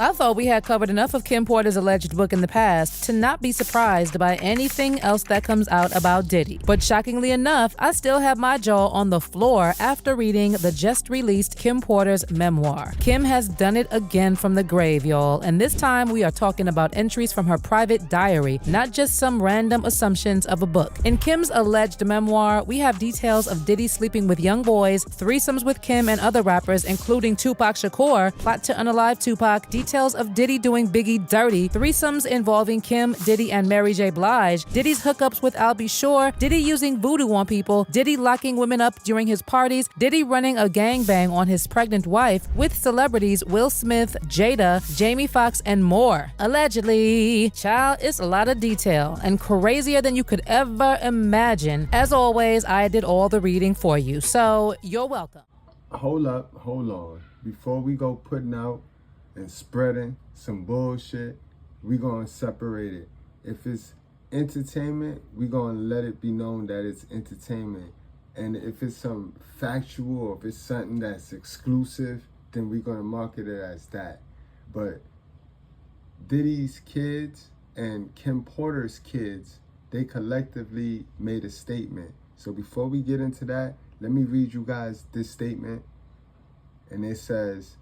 I thought we had covered enough of Kim Porter's alleged book in the past to not be surprised by anything else that comes out about Diddy. But shockingly enough, I still have my jaw on the floor after reading the just-released Kim Porter's memoir. Kim has done it again from the grave, y'all, and this time we are talking about entries from her private diary, not just some random assumptions of a book. In Kim's alleged memoir, we have details of Diddy sleeping with young boys, threesomes with Kim and other rappers, including Tupac Shakur, plot to unalive Tupac, details of Diddy doing Biggie dirty, threesomes involving Kim, Diddy, and Mary J. Blige, Diddy's hookups with Al B. Sure, Diddy using voodoo on people, Diddy locking women up during his parties, Diddy running a gangbang on his pregnant wife with celebrities Will Smith, Jada, Jamie Foxx, and more. Allegedly. Child, it's a lot of detail and crazier than you could ever imagine. As always, I did all the reading for you, so you're welcome. Hold on. Before we go putting out and spreading some bullshit, we gonna separate it. If it's entertainment, we gonna let it be known that it's entertainment. And if it's some factual, or if it's something that's exclusive, then we gonna market it as that. But Diddy's kids and Kim Porter's kids, they collectively made a statement. So before we get into that, let me read you guys this statement. And it says,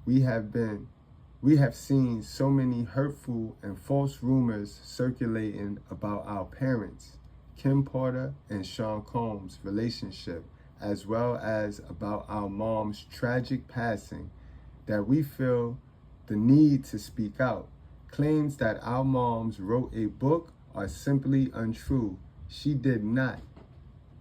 we have seen so many hurtful and false rumors circulating about our parents, Kim Porter and Sean Combs' relationship, as well as about our mom's tragic passing, that we feel the need to speak out. Claims that our moms wrote a book are simply untrue. She did not.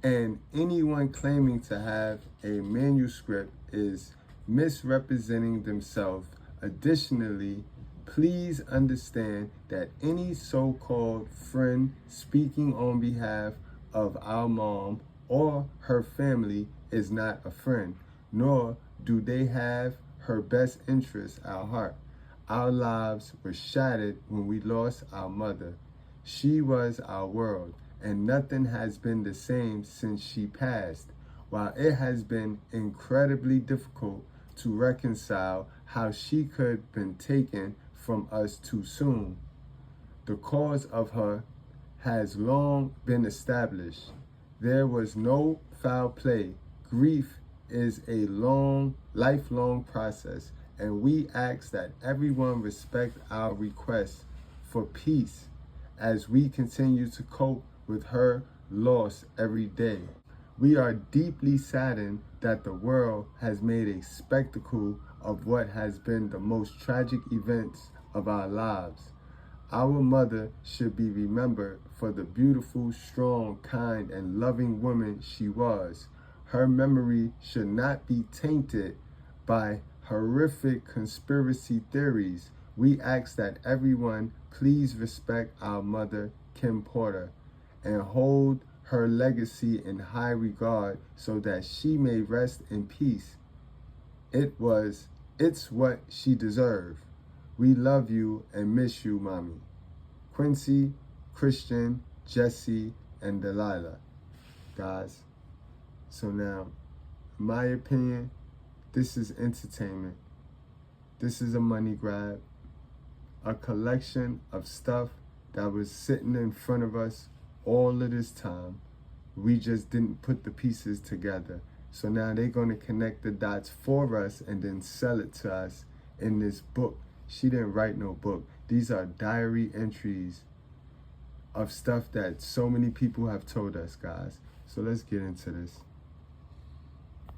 And anyone claiming to have a manuscript is misrepresenting themselves. Additionally, please understand that any so-called friend speaking on behalf of our mom or her family is not a friend, nor do they have her best interests at heart. Our lives were shattered when we lost our mother. She was our world, and nothing has been the same since she passed. While it has been incredibly difficult to reconcile how she could have been taken from us too soon, the cause of her has long been established. There was no foul play. Grief is a lifelong process, and we ask that everyone respect our request for peace as we continue to cope with her loss every day. We are deeply saddened that the world has made a spectacle of what has been the most tragic events of our lives. Our mother should be remembered for the beautiful, strong, kind, and loving woman she was. Her memory should not be tainted by horrific conspiracy theories. We ask that everyone please respect our mother, Kim Porter, and hold her legacy in high regard so that she may rest in peace. It's what she deserved. We love you and miss you, Mommy. Quincy, Christian, Jessie, and Delilah. Guys, so now, in my opinion, this is entertainment. This is a money grab. A collection of stuff that was sitting in front of us all of this time. We just didn't put the pieces together. So now they're going to connect the dots for us and then sell it to us in this book. She didn't write no book. These are diary entries of stuff that so many people have told us, guys. So let's get into this.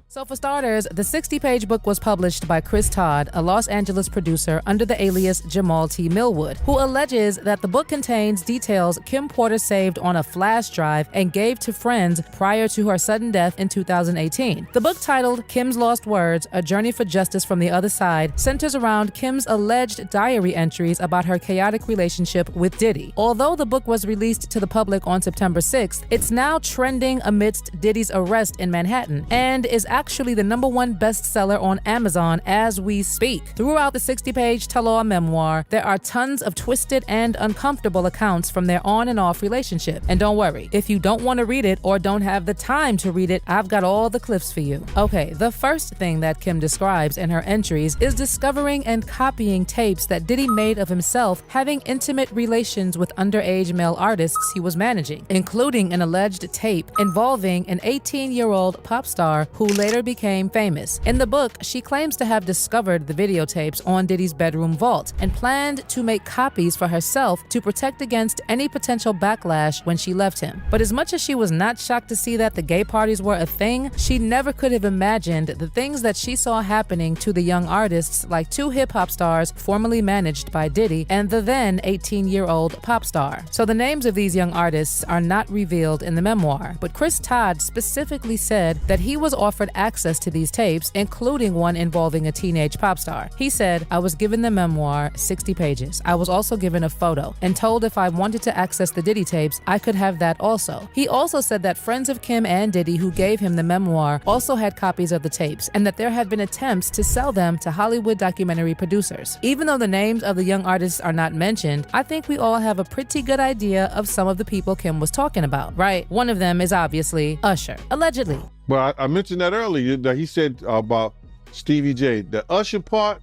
So for starters, the 60-page book was published by Chris Todd, a Los Angeles producer under the alias Jamal T. Millwood, who alleges that the book contains details Kim Porter saved on a flash drive and gave to friends prior to her sudden death in 2018. The book, titled Kim's Lost Words, A Journey for Justice from the Other Side, centers around Kim's alleged diary entries about her chaotic relationship with Diddy. Although the book was released to the public on September 6th, it's now trending amidst Diddy's arrest in Manhattan and is actually actually the #1 bestseller on Amazon as we speak. Throughout the 60-page tell-all memoir, there are tons of twisted and uncomfortable accounts from their on and off relationship. And don't worry, if you don't want to read it or don't have the time to read it, I've got all the clips for you. Okay, the first thing that Kim describes in her entries is discovering and copying tapes that Diddy made of himself having intimate relations with underage male artists he was managing, including an alleged tape involving an 18-year-old pop star who later became famous. In the book, she claims to have discovered the videotapes on Diddy's bedroom vault and planned to make copies for herself to protect against any potential backlash when she left him. But as much as she was not shocked to see that the gay parties were a thing, she never could have imagined the things that she saw happening to the young artists like 2 hip-hop stars formerly managed by Diddy and the then 18-year-old pop star. So the names of these young artists are not revealed in the memoir, but Chris Todd specifically said that he was offered access to these tapes, including one involving a teenage pop star. He said, "I was given the memoir, 60 pages. I was also given a photo and told if I wanted to access the Diddy tapes, I could have that also." He also said that friends of Kim and Diddy who gave him the memoir also had copies of the tapes and that there had been attempts to sell them to Hollywood documentary producers. Even though the names of the young artists are not mentioned, I think we all have a pretty good idea of some of the people Kim was talking about, right? One of them is obviously Usher, allegedly. Well, I mentioned that earlier, that he said about Stevie J. The Usher part,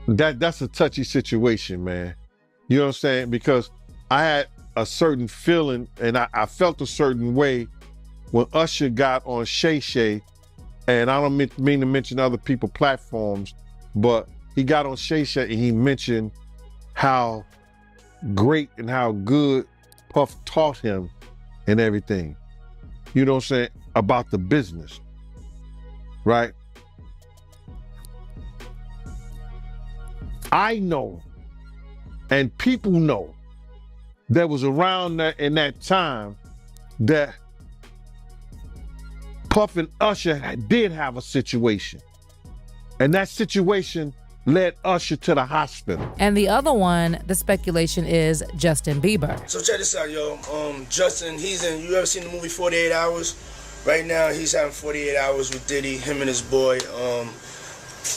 that's a touchy situation, man. You know what I'm saying? Because I had a certain feeling and I felt a certain way when Usher got on Shay Shay, and I don't mean to mention other people's platforms, but he got on Shay Shay and he mentioned how great and how good Puff taught him and everything. You know what I'm saying? About the business, right? I know, and people know, that was around that in that time that Puff and Usher did have a situation. And that situation led Usher to the hospital. And the other one, the speculation is Justin Bieber. So check this out, yo. Justin, you ever seen the movie 48 Hours? Right now, he's having 48 hours with Diddy, him and his boy.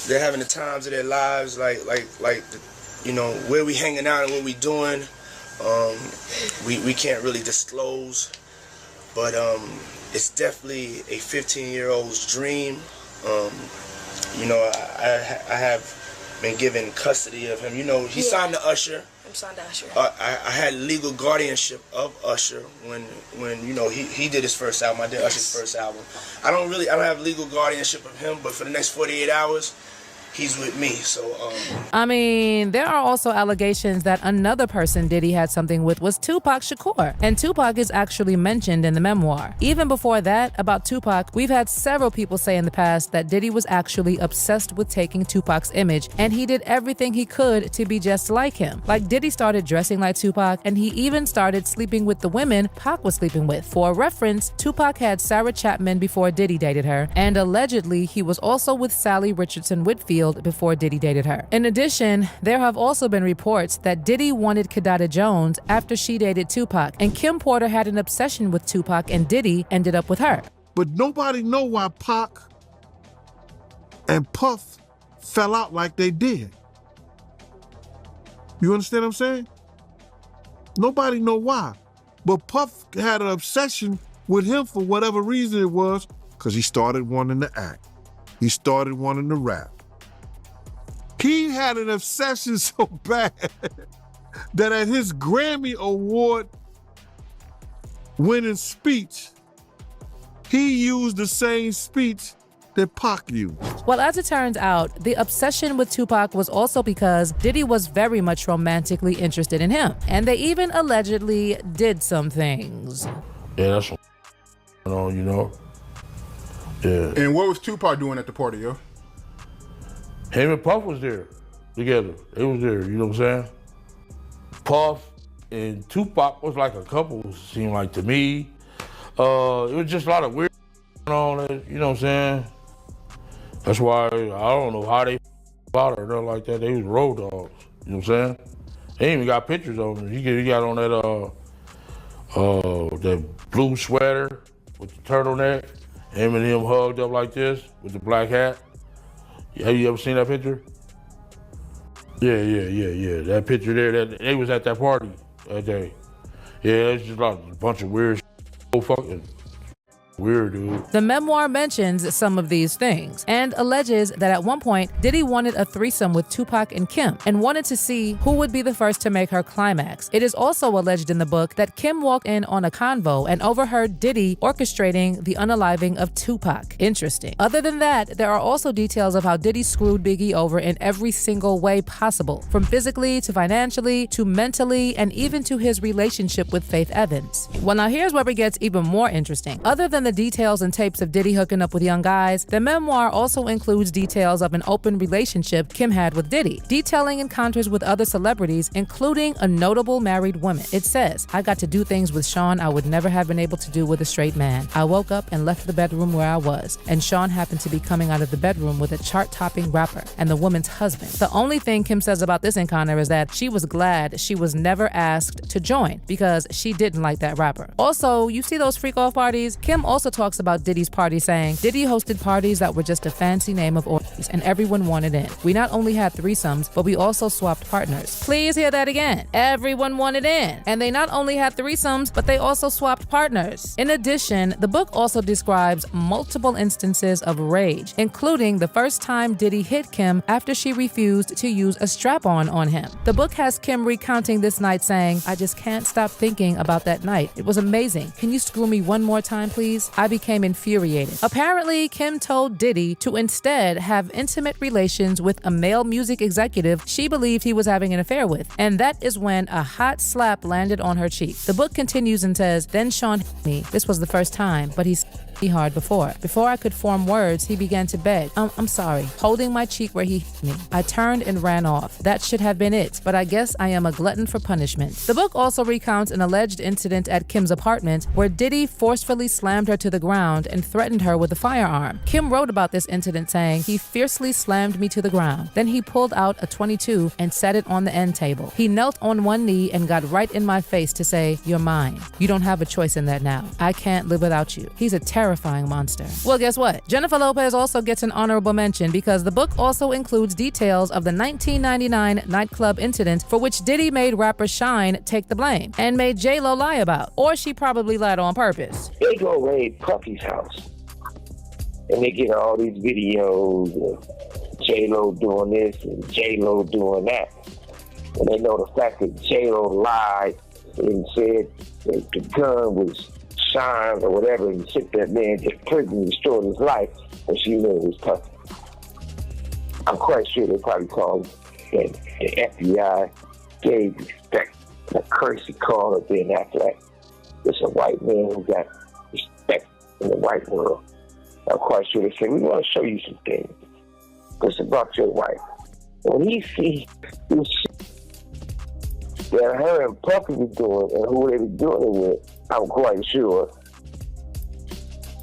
They're having the times of their lives, like, you know, where we hanging out and what we doing. We can't really disclose, but it's definitely a 15-year-old's dream. You know, I have been given custody of him. You know, he signed to Usher. I'm signed to Usher. I had legal guardianship of Usher when you know he did his first album. I did Usher's first album. I don't have legal guardianship of him, but for the next 48 hours, he's with me, so... I mean, there are also allegations that another person Diddy had something with was Tupac Shakur, and Tupac is actually mentioned in the memoir. Even before that, about Tupac, we've had several people say in the past that Diddy was actually obsessed with taking Tupac's image, and he did everything he could to be just like him. Like, Diddy started dressing like Tupac, and he even started sleeping with the women Pac was sleeping with. For reference, Tupac had Sarah Chapman before Diddy dated her, and allegedly, he was also with Sally Richardson Whitfield before Diddy dated her. In addition, there have also been reports that Diddy wanted Kidada Jones after she dated Tupac, and Kim Porter had an obsession with Tupac, and Diddy ended up with her. But nobody know why Pac and Puff fell out like they did. You understand what I'm saying? Nobody know why. But Puff had an obsession with him for whatever reason it was, because he started wanting to act. He started wanting to rap. He had an obsession so bad that at his Grammy Award winning speech, he used the same speech that Pac used. Well, as it turns out, the obsession with Tupac was also because Diddy was very much romantically interested in him. And they even allegedly did some things. Yeah, that's what you know. Yeah. And what was Tupac doing at the party, yo? Him and Puff was there together. They was there, you know what I'm saying? Puff and Tupac was like a couple, it seemed like to me. It was just a lot of weird on it, you know what I'm saying? That's why I don't know how they about her or nothing like that. They was road dogs, you know what I'm saying? They even got pictures of him. He got on that blue sweater with the turtleneck Him and him hugged up like this with the black hat. Have you ever seen that picture? Yeah. That picture there, they was at that party that day. Yeah, it's just like a bunch of weird shit. So fucking weird, dude. The memoir mentions some of these things and alleges that at one point, Diddy wanted a threesome with Tupac and Kim and wanted to see who would be the first to make her climax. It is also alleged in the book that Kim walked in on a convo and overheard Diddy orchestrating the unaliving of Tupac. Interesting. Other than that, there are also details of how Diddy screwed Biggie over in every single way possible, from physically to financially to mentally and even to his relationship with Faith Evans. Well, now here's where it gets even more interesting. Other than the details and tapes of Diddy hooking up with young guys, the memoir also includes details of an open relationship Kim had with Diddy, detailing encounters with other celebrities, including a notable married woman. It says, "I got to do things with Sean I would never have been able to do with a straight man. I woke up and left the bedroom where I was, and Sean happened to be coming out of the bedroom with a chart-topping rapper and the woman's husband." The only thing Kim says about this encounter is that she was glad she was never asked to join because she didn't like that rapper. Also, you see those freak-off parties? Kim also talks about Diddy's party, saying, "Diddy hosted parties that were just a fancy name of orgies, and everyone wanted in. We not only had threesomes, but we also swapped partners." Please hear that again. Everyone wanted in. And they not only had threesomes, but they also swapped partners. In addition, the book also describes multiple instances of rage, including the first time Diddy hit Kim after she refused to use a strap-on on him. The book has Kim recounting this night, saying, "I just can't stop thinking about that night. It was amazing. Can you screw me one more time, please?" I became infuriated. Apparently, Kim told Diddy to instead have intimate relations with a male music executive she believed he was having an affair with. And that is when a hot slap landed on her cheek. The book continues and says, "Then Sean hit me. This was the first time, but he's me hard before. Before I could form words, he began to beg. I'm sorry," holding my cheek where he hit me. I turned and ran off. That should have been it, but I guess I am a glutton for punishment. The book also recounts an alleged incident at Kim's apartment where Diddy forcefully slammed her to the ground and threatened her with a firearm. Kim wrote about this incident, saying, "He fiercely slammed me to the ground. Then he pulled out a .22 and set it on the end table. He knelt on one knee and got right in my face to say, 'You're mine. You don't have a choice in that now. I can't live without you.' He's a terrifying monster." Well, guess what? Jennifer Lopez also gets an honorable mention because the book also includes details of the 1999 nightclub incident for which Diddy made rapper Shine take the blame and made J-Lo lie about. Or she probably lied on purpose. They go raid Puffy's house, and they get all these videos of J-Lo doing this and J-Lo doing that. And they know the fact that J-Lo lied and said that the gun was Shine or whatever, and took that man to prison and destroyed his life, and she knew it was Puffy. I'm quite sure they probably called and the FBI gave respect. A courtesy call of Ben Affleck. It's a white man who got respect in the white world. I'm quite sure they said, "We want to show you some things. It's about your wife." When he sees this shit that her and Puffy were doing and who they were doing it with, I'm quite sure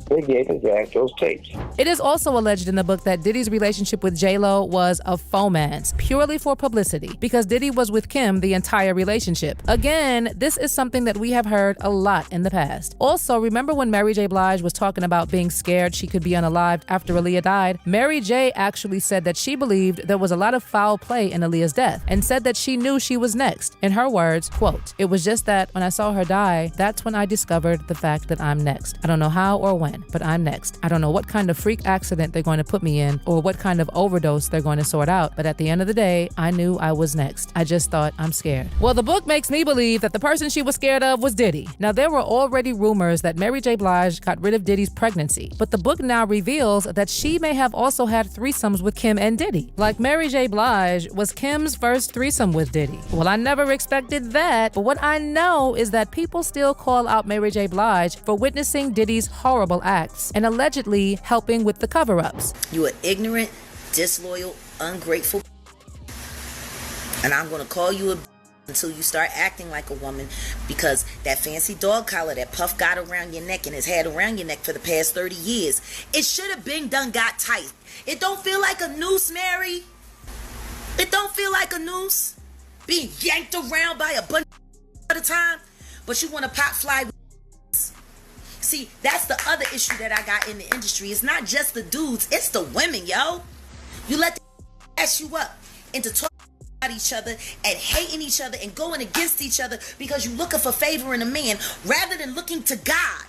they gave his ass those tapes. It is also alleged in the book that Diddy's relationship with J-Lo was a fomance, purely for publicity, because Diddy was with Kim the entire relationship. Again, this is something that we have heard a lot in the past. Also, remember when Mary J. Blige was talking about being scared she could be unalived after Aaliyah died? Mary J. actually said that she believed there was a lot of foul play in Aaliyah's death and said that she knew she was next. In her words, quote, "It was just that when I saw her die, that's when I discovered the fact that I'm next. I don't know how or when, but I'm next. I don't know what kind of freak accident they're going to put me in or what kind of overdose they're going to sort out, but at the end of the day, I knew I was next. I just thought I'm scared." Well, the book makes me believe that the person she was scared of was Diddy. Now, there were already rumors that Mary J. Blige got rid of Diddy's pregnancy, but the book now reveals that she may have also had threesomes with Kim and Diddy. Like Mary J. Blige was Kim's first threesome with Diddy. Well, I never expected that, but what I know is that people still call out Mary J. Blige for witnessing Diddy's horrible acts and allegedly helping with the cover-ups. You are ignorant, disloyal, ungrateful, and I'm going to call you a until you start acting like a woman, because that fancy dog collar that Puff got around your neck and has had around your neck for the past 30 years, it should have been done got tight. It don't feel like a noose, Mary. It don't feel like a noose being yanked around by a bunch at a time, but you want to pop fly. See, that's the other issue that I got in the industry. It's not just the dudes, it's the women, yo. You let the ass you up into talking about each other and hating each other and going against each other because you looking for favor in a man rather than looking to God.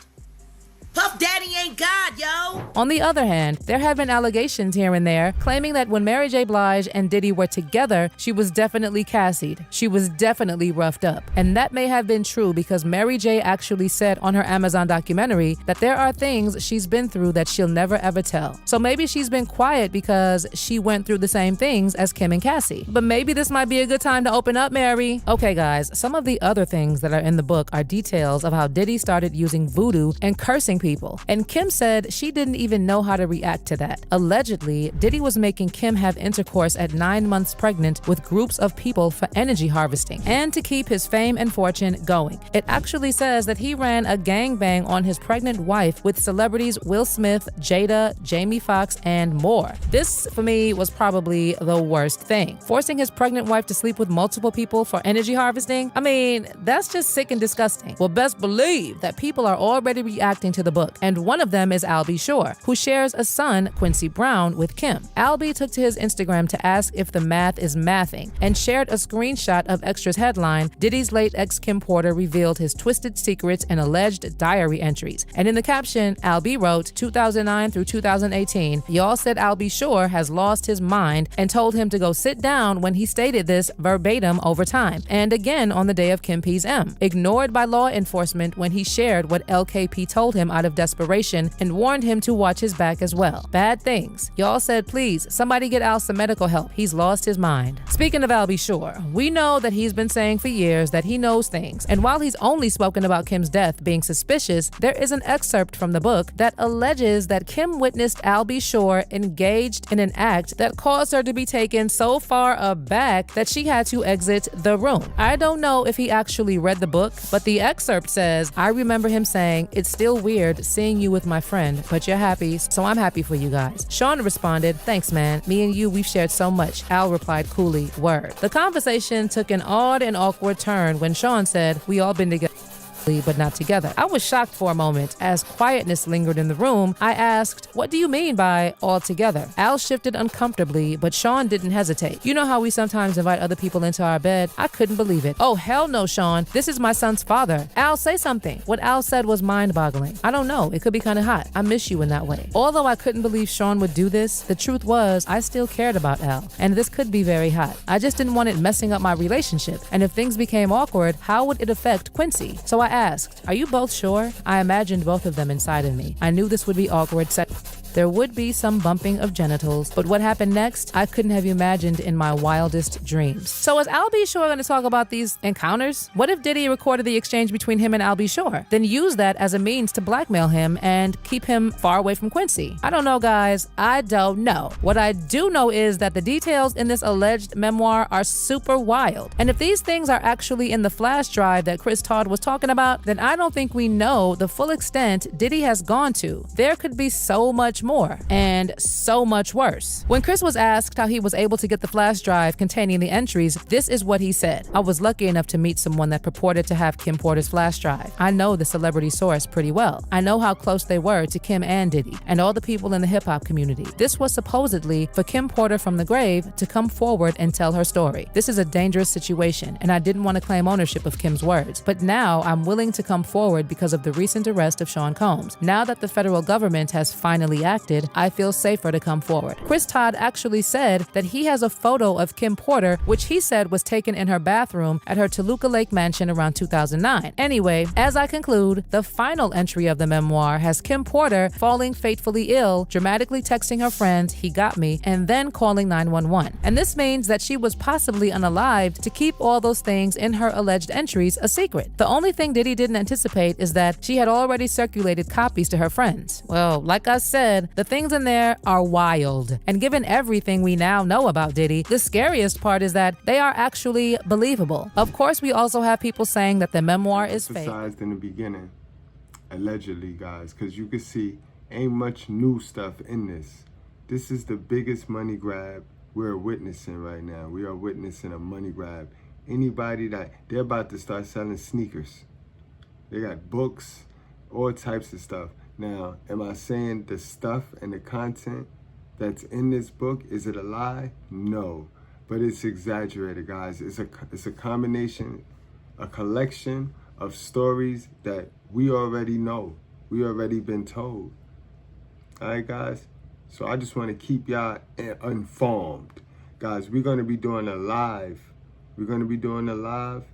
Puff Daddy ain't God, yo. On the other hand, there have been allegations here and there claiming that when Mary J. Blige and Diddy were together, she was definitely Cassied. She was definitely roughed up. And that may have been true because Mary J. actually said on her Amazon documentary that there are things she's been through that she'll never ever tell. So maybe she's been quiet because she went through the same things as Kim and Cassie. But maybe this might be a good time to open up, Mary. Okay, guys, some of the other things that are in the book are details of how Diddy started using voodoo and cursing people. And Kim said she didn't even know how to react to that. Allegedly, Diddy was making Kim have intercourse at 9 months pregnant with groups of people for energy harvesting and to keep his fame and fortune going. It actually says that he ran a gangbang on his pregnant wife with celebrities Will Smith, Jada, Jamie Foxx, and more. This, for me, was probably the worst thing. Forcing his pregnant wife to sleep with multiple people for energy harvesting? I mean, that's just sick and disgusting. Well, best believe that people are already reacting to the book, and one of them is Albie Shore, who shares a son, Quincy Brown, with Kim. Albie took to his Instagram to ask if the math is mathing and shared a screenshot of Extra's headline, Diddy's late ex Kim Porter revealed his twisted secrets and alleged diary entries. And in the caption, Albie wrote, 2009 through 2018, y'all said Albie Shore has lost his mind and told him to go sit down when he stated this verbatim over time. And again on the day of Kim P's M. Ignored by law enforcement when he shared what LKP told him out of desperation and warned him to watch his back as well. Bad things. Y'all said, please, somebody get Al some medical help. He's lost his mind. Speaking of Albie Shore, we know that he's been saying for years that he knows things. And while he's only spoken about Kim's death being suspicious, there is an excerpt from the book that alleges that Kim witnessed Albie Shore engaged in an act that caused her to be taken so far aback that she had to exit the room. I don't know if he actually read the book, but the excerpt says, I remember him saying, it's still weird seeing you with my friend, but you're happy, so I'm happy for you guys. Sean responded, thanks man, me and you, we've shared so much. Al replied coolly, word. The conversation took an odd and awkward turn when Sean said, we all been together but not together. I was shocked for a moment. As quietness lingered in the room, I asked, what do you mean by all together? Al shifted uncomfortably, but Sean didn't hesitate. You know how we sometimes invite other people into our bed? I couldn't believe it. Oh, hell no, Sean. This is my son's father. Al, say something. What Al said was mind-boggling. I don't know. It could be kind of hot. I miss you in that way. Although I couldn't believe Sean would do this, the truth was I still cared about Al, and this could be very hot. I just didn't want it messing up my relationship, and if things became awkward, how would it affect Quincy? So I asked, are you both sure? I imagined both of them inside of me. I knew this would be awkward. There would be some bumping of genitals, but what happened next, I couldn't have imagined in my wildest dreams. So is Albie Shore going to talk about these encounters? What if Diddy recorded the exchange between him and Albie Shore? Then use that as a means to blackmail him and keep him far away from Quincy. I don't know, guys. I don't know. What I do know is that the details in this alleged memoir are super wild. And if these things are actually in the flash drive that Chris Todd was talking about, then I don't think we know the full extent Diddy has gone to. There could be so much more and so much worse. When Chris was asked how he was able to get the flash drive containing the entries, this is what he said. I was lucky enough to meet someone that purported to have Kim Porter's flash drive. I know the celebrity source pretty well. I know how close they were to Kim and Diddy and all the people in the hip-hop community. This was supposedly for Kim Porter from the grave to come forward and tell her story. This is a dangerous situation and I didn't want to claim ownership of Kim's words, but now I'm willing to come forward because of the recent arrest of Sean Combs. Now that the federal government has finally acted, I feel safer to come forward. Chris Todd actually said that he has a photo of Kim Porter, which he said was taken in her bathroom at her Toluca Lake mansion around 2009. Anyway, as I conclude, the final entry of the memoir has Kim Porter falling fatefully ill, dramatically texting her friends, he got me, and then calling 911. And this means that she was possibly unalived to keep all those things in her alleged entries a secret. The only thing Diddy didn't anticipate is that she had already circulated copies to her friends. Well, like I said, the things in there are wild. And given everything we now know about Diddy, the scariest part is that they are actually believable. Of course, we also have people saying that the memoir is fake. Emphasized in the beginning, allegedly, guys, because you can see ain't much new stuff in this. This is the biggest money grab we're witnessing right now. We are witnessing a money grab. Anybody that they're about to start selling sneakers. They got books, all types of stuff. Now, am I saying the stuff and the content that's in this book, is it a lie? No, but it's exaggerated, guys. It's a combination, a collection of stories that we already know. We already been told. All right, guys? So I just want to keep y'all informed. Guys, we're going to be doing a live. We're going to be doing a live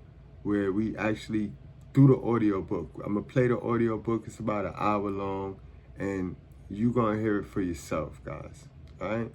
where we actually do the audio book. I'm going to play the audio book. It's about an hour long, and you're going to hear it for yourself, guys. All right?